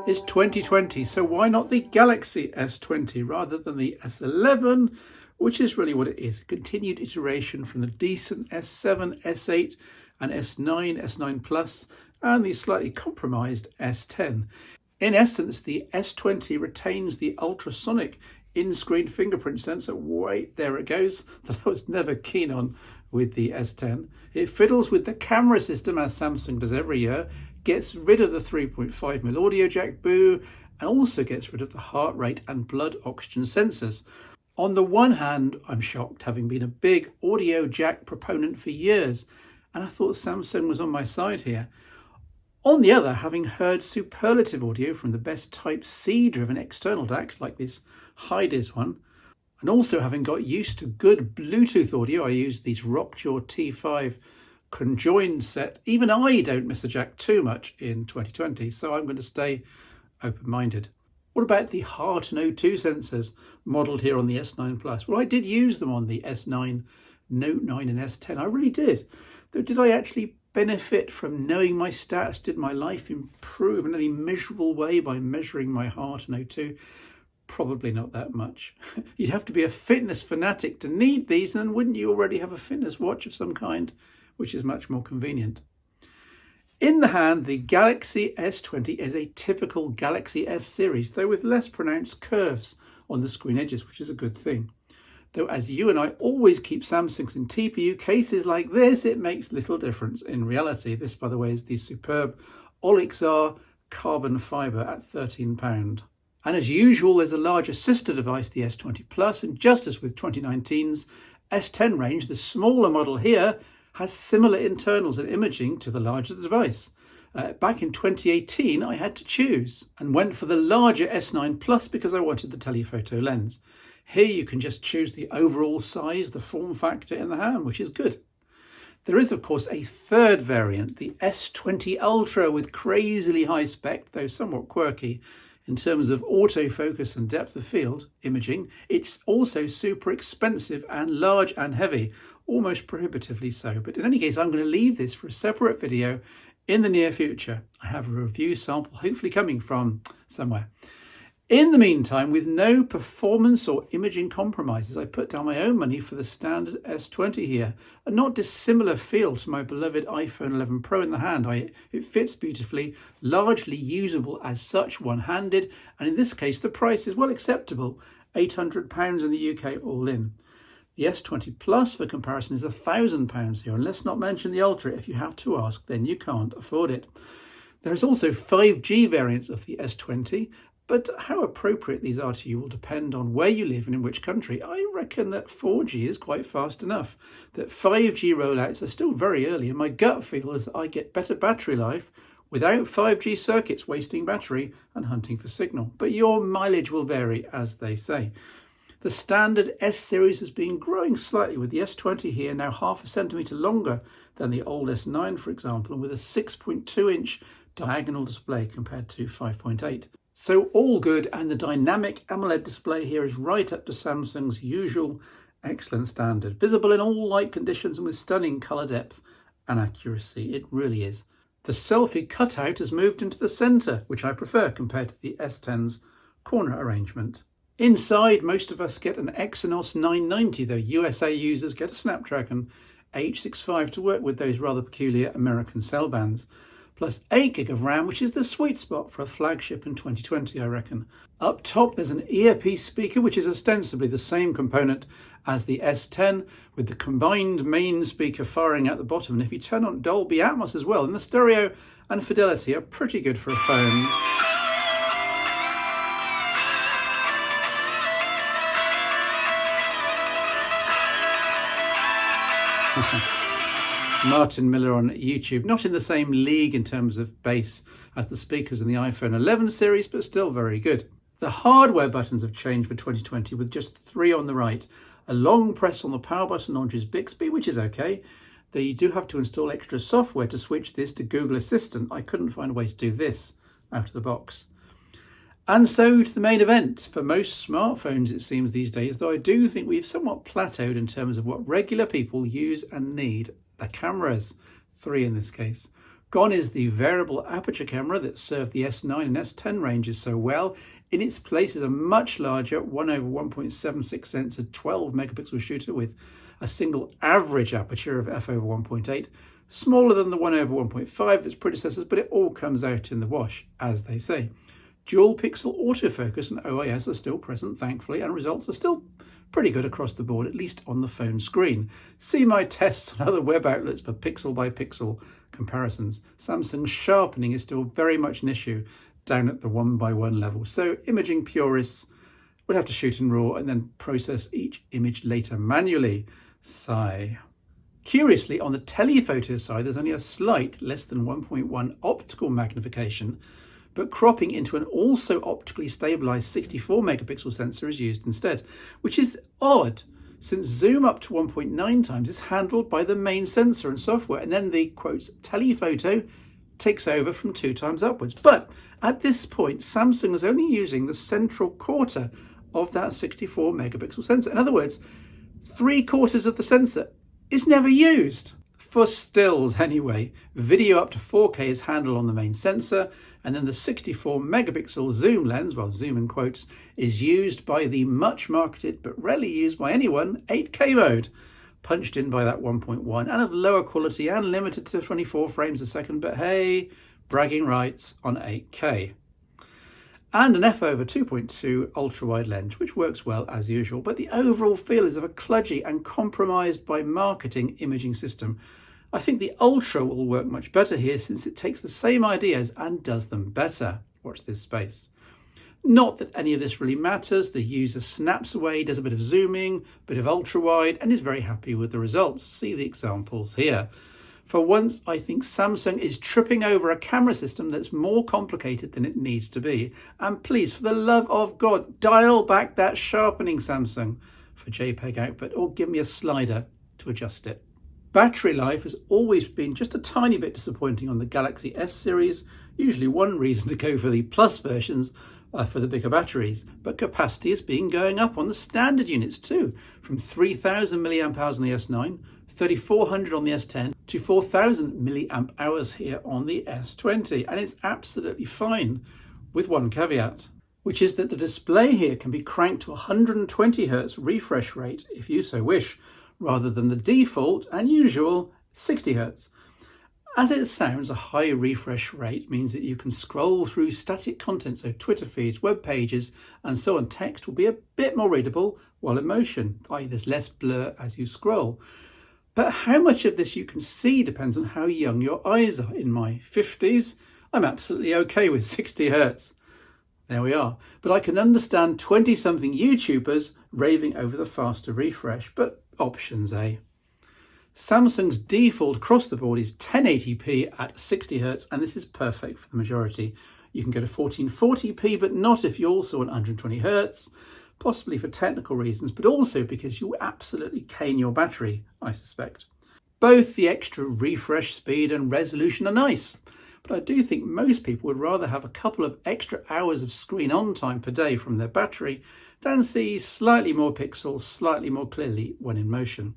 It's 2020, so why not the Galaxy S20 rather than the S11, which is really what it is, a continued iteration from the decent S7, S8 and S9, S9 Plus, and the slightly compromised S10. In essence, the S20 retains the ultrasonic in-screen fingerprint sensor. Wait, there it goes, that I was never keen on with the S10. It fiddles with the camera system, as Samsung does every year, gets rid of the 3.5mm audio jack, boo, and also gets rid of the heart rate and blood oxygen sensors. On the one hand, I'm shocked, having been a big audio jack proponent for years, and I thought Samsung was on my side here. On the other, having heard superlative audio from the best Type-C driven external DACs like this high-dis one, and also having got used to good Bluetooth audio, I use these Rockjaw T5 conjoined set. Even I don't miss a jack too much in 2020, so I'm going to stay open-minded. What about the Heart and O2 sensors modelled here on the S9 Plus? Well, I did use them on the S9, Note 9 and S10. I really did. Though did I actually benefit from knowing my stats? Did my life improve in any measurable way by measuring my heart and O2? Probably not that much. You'd have to be a fitness fanatic to need these, and then wouldn't you already have a fitness watch of some kind, which is much more convenient. In the hand, the Galaxy S20 is a typical Galaxy S series, though with less pronounced curves on the screen edges, which is a good thing. Though as you and I always keep Samsungs in TPU cases like this, it makes little difference in reality. This, by the way, is the superb Olixar carbon fibre at £13. And as usual, there's a larger sister device, the S20 Plus, and just as with 2019's S10 range, the smaller model here has similar internals and imaging to the larger device. Back in 2018, I had to choose and went for the larger S9 Plus because I wanted the telephoto lens. Here you can just choose the overall size, the form factor in the hand, which is good. There is, of course, a third variant, the S20 Ultra, with crazily high spec, though somewhat quirky, in terms of autofocus and depth of field imaging. It's also super expensive and large and heavy, almost prohibitively so. But in any case, I'm going to leave this for a separate video in the near future. I have a review sample hopefully coming from somewhere. In the meantime, with no performance or imaging compromises, I put down my own money for the standard S20 here. A not dissimilar feel to my beloved iPhone 11 Pro in the hand. It fits beautifully, largely usable as such, one-handed, and in this case the price is well acceptable, £800 in the UK all in. The S20 Plus, for comparison, is £1,000 here, and let's not mention the Ultra. If you have to ask, then you can't afford it. There is also 5G variants of the S20, but how appropriate these are to you will depend on where you live and in which country. I reckon that 4G is quite fast enough, that 5G rollouts are still very early, and my gut feel is that I get better battery life without 5G circuits wasting battery and hunting for signal. But your mileage will vary, as they say. The standard S series has been growing slightly, with the S20 here now half a centimetre longer than the old S9, for example, and with a 6.2-inch diagonal display compared to 5.8. So all good, and the dynamic AMOLED display here is right up to Samsung's usual excellent standard. Visible in all light conditions and with stunning colour depth and accuracy. It really is. The selfie cutout has moved into the centre, which I prefer compared to the S10's corner arrangement. Inside, most of us get an Exynos 990, though USA users get a Snapdragon 865 to work with those rather peculiar American cell bands. Plus 8GB of RAM, which is the sweet spot for a flagship in 2020, I reckon. Up top, there's an earpiece speaker, which is ostensibly the same component as the S10, with the combined main speaker firing at the bottom. And if you turn on Dolby Atmos as well, then the stereo and fidelity are pretty good for a phone. Martin Miller on YouTube, not in the same league in terms of bass as the speakers in the iPhone 11 series, but still very good. The hardware buttons have changed for 2020 with just 3 on the right. A long press on the power button launches Bixby, which is okay, though you do have to install extra software to switch this to Google Assistant. I couldn't find a way to do this out of the box. And so to the main event. For most smartphones, it seems these days, though I do think we've somewhat plateaued in terms of what regular people use and need. The cameras, 3 in this case. Gone is the variable aperture camera that served the S9 and S10 ranges so well. In its place is a much larger 1/1.76 sensor 12 megapixel shooter with a single average aperture of f/1.8, smaller than the 1/1.5 of its predecessors, but it all comes out in the wash, as they say. Dual pixel autofocus and OIS are still present, thankfully, and results are still pretty good across the board, at least on the phone screen. See my tests on other web outlets for pixel by pixel comparisons. Samsung's sharpening is still very much an issue down at the 1:1 level, so imaging purists would have to shoot in RAW and then process each image later manually. Sigh. Curiously, on the telephoto side, there's only a slight less than 1.1 optical magnification, but cropping into an also optically stabilized 64 megapixel sensor is used instead, which is odd since zoom up to 1.9 times is handled by the main sensor and software, and then the quotes telephoto takes over from 2 times upwards. But at this point, Samsung is only using the central quarter of that 64 megapixel sensor. In other words, 3/4 of the sensor is never used. For stills anyway. Video up to 4K is handled on the main sensor, and then the 64 megapixel zoom lens, well, zoom in quotes, is used by the much marketed but rarely used by anyone 8K mode, punched in by that 1.1 and of lower quality and limited to 24 frames a second, but hey, bragging rights on 8K. And an f/2.2 ultra-wide lens, which works well as usual, but the overall feel is of a kludgy and compromised by marketing imaging system. I think the Ultra will work much better here since it takes the same ideas and does them better. Watch this space. Not that any of this really matters. The user snaps away, does a bit of zooming, bit of ultra-wide, and is very happy with the results. See the examples here. For once, I think Samsung is tripping over a camera system that's more complicated than it needs to be. And please, for the love of God, dial back that sharpening, Samsung, for JPEG output, or give me a slider to adjust it. Battery life has always been just a tiny bit disappointing on the Galaxy S series, usually one reason to go for the Plus versions for the bigger batteries, but capacity has been going up on the standard units too, from 3000 milliamp hours on the S9, 3400 on the S10 to 4000 milliamp hours here on the S20, and it's absolutely fine, with one caveat, which is that the display here can be cranked to 120 Hz refresh rate if you so wish, rather than the default and usual 60 Hz. As it sounds, a high refresh rate means that you can scroll through static content, so Twitter feeds, web pages, and so on. Text will be a bit more readable while in motion, i.e. there's less blur as you scroll. But how much of this you can see depends on how young your eyes are. In my 50s, I'm absolutely okay with 60 Hz. There we are. But I can understand 20-something YouTubers raving over the faster refresh, but options, eh? Samsung's default across the board is 1080p at 60 Hz, and this is perfect for the majority. You can go to 1440p, but not if you also want 120 Hz, possibly for technical reasons, but also because you absolutely cane your battery, I suspect. Both the extra refresh speed and resolution are nice, but I do think most people would rather have a couple of extra hours of screen on time per day from their battery than see slightly more pixels slightly more clearly when in motion.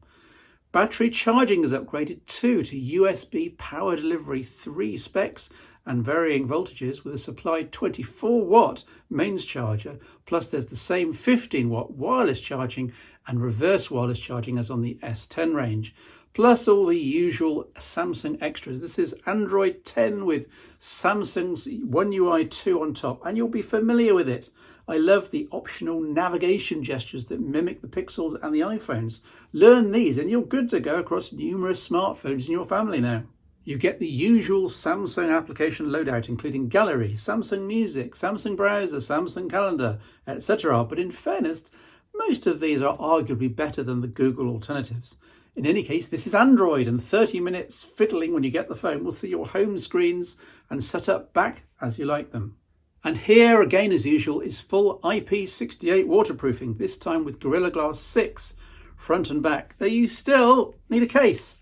Battery charging is upgraded too to USB Power Delivery 3 specs and varying voltages with a supplied 24-watt mains charger, plus there's the same 15-watt wireless charging and reverse wireless charging as on the S10 range, plus all the usual Samsung extras. This is Android 10 with Samsung's One UI 2 on top, and you'll be familiar with it. I love the optional navigation gestures that mimic the Pixels and the iPhones. Learn these and you're good to go across numerous smartphones in your family now. You get the usual Samsung application loadout, including Gallery, Samsung Music, Samsung Browser, Samsung Calendar, etc. But in fairness, most of these are arguably better than the Google alternatives. In any case, this is Android, and 30 minutes fiddling when you get the phone will see your home screens and set up back as you like them. And here, again as usual, is full IP68 waterproofing, this time with Gorilla Glass 6, front and back, though you still need a case.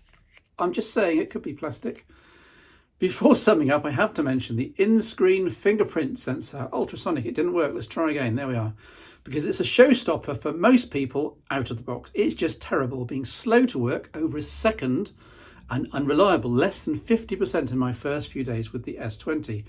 I'm just saying it could be plastic. Before summing up, I have to mention the in-screen fingerprint sensor, ultrasonic. It didn't work. Let's try again. There we are. Because it's a showstopper for most people out of the box. It's just terrible, being slow to work over a second and unreliable, less than 50% in my first few days with the S20.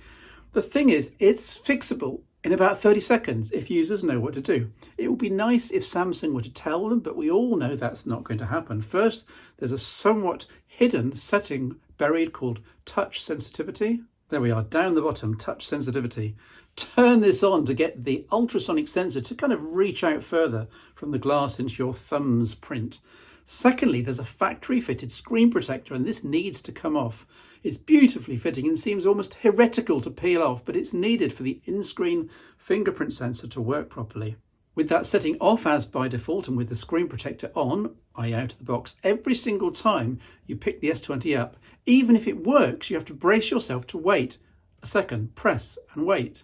The thing is, it's fixable in about 30 seconds if users know what to do. It would be nice if Samsung were to tell them, but we all know that's not going to happen. First, there's a somewhat hidden setting buried called touch sensitivity. There we are, down the bottom, touch sensitivity. Turn this on to get the ultrasonic sensor to kind of reach out further from the glass into your thumb's print. Secondly, there's a factory fitted screen protector, and this needs to come off. It's beautifully fitting and seems almost heretical to peel off, but it's needed for the in-screen fingerprint sensor to work properly. With that setting off as by default and with the screen protector on, i.e. out of the box, every single time you pick the S20 up, even if it works, you have to brace yourself to wait a second, press and wait.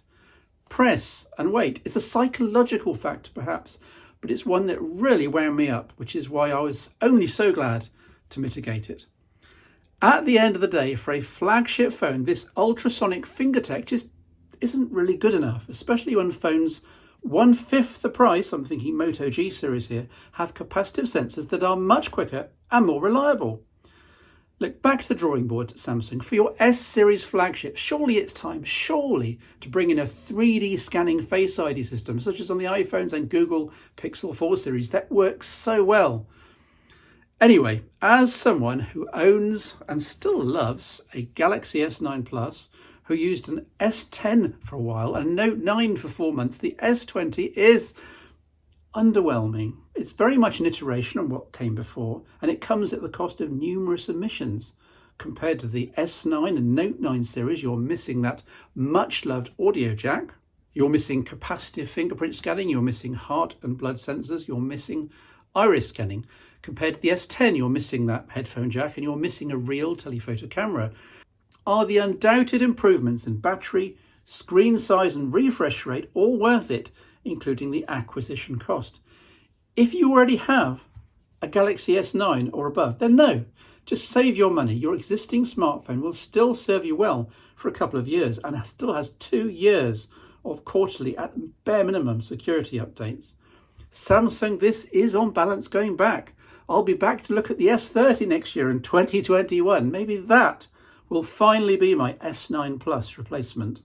Press and wait. It's a psychological factor perhaps, but it's one that really wound me up, which is why I was only so glad to mitigate it. At the end of the day, for a flagship phone, this ultrasonic finger tech just isn't really good enough, especially when phones 1/5 the price, I'm thinking Moto G series here, have capacitive sensors that are much quicker and more reliable. Look, back to the drawing board, Samsung. For your S series flagship, surely it's time, to bring in a 3D scanning Face ID system, such as on the iPhones and Google Pixel 4 series that works so well. Anyway, as someone who owns and still loves a Galaxy S9 Plus, who used an S10 for a while and a Note 9 for 4 months, the S20 is underwhelming. It's very much an iteration on what came before, and it comes at the cost of numerous omissions. Compared to the S9 and Note 9 series, you're missing that much-loved audio jack, you're missing capacitive fingerprint scanning, you're missing heart and blood sensors, you're missing iris scanning. Compared to the S10, you're missing that headphone jack and you're missing a real telephoto camera. Are the undoubted improvements in battery, screen size and refresh rate all worth it, including the acquisition cost? If you already have a Galaxy S9 or above, then no, just save your money. Your existing smartphone will still serve you well for a couple of years and still has 2 years of quarterly, at bare minimum, security updates. Samsung, this is on balance going back. I'll be back to look at the S30 next year in 2021. Maybe that will finally be my S9 Plus replacement.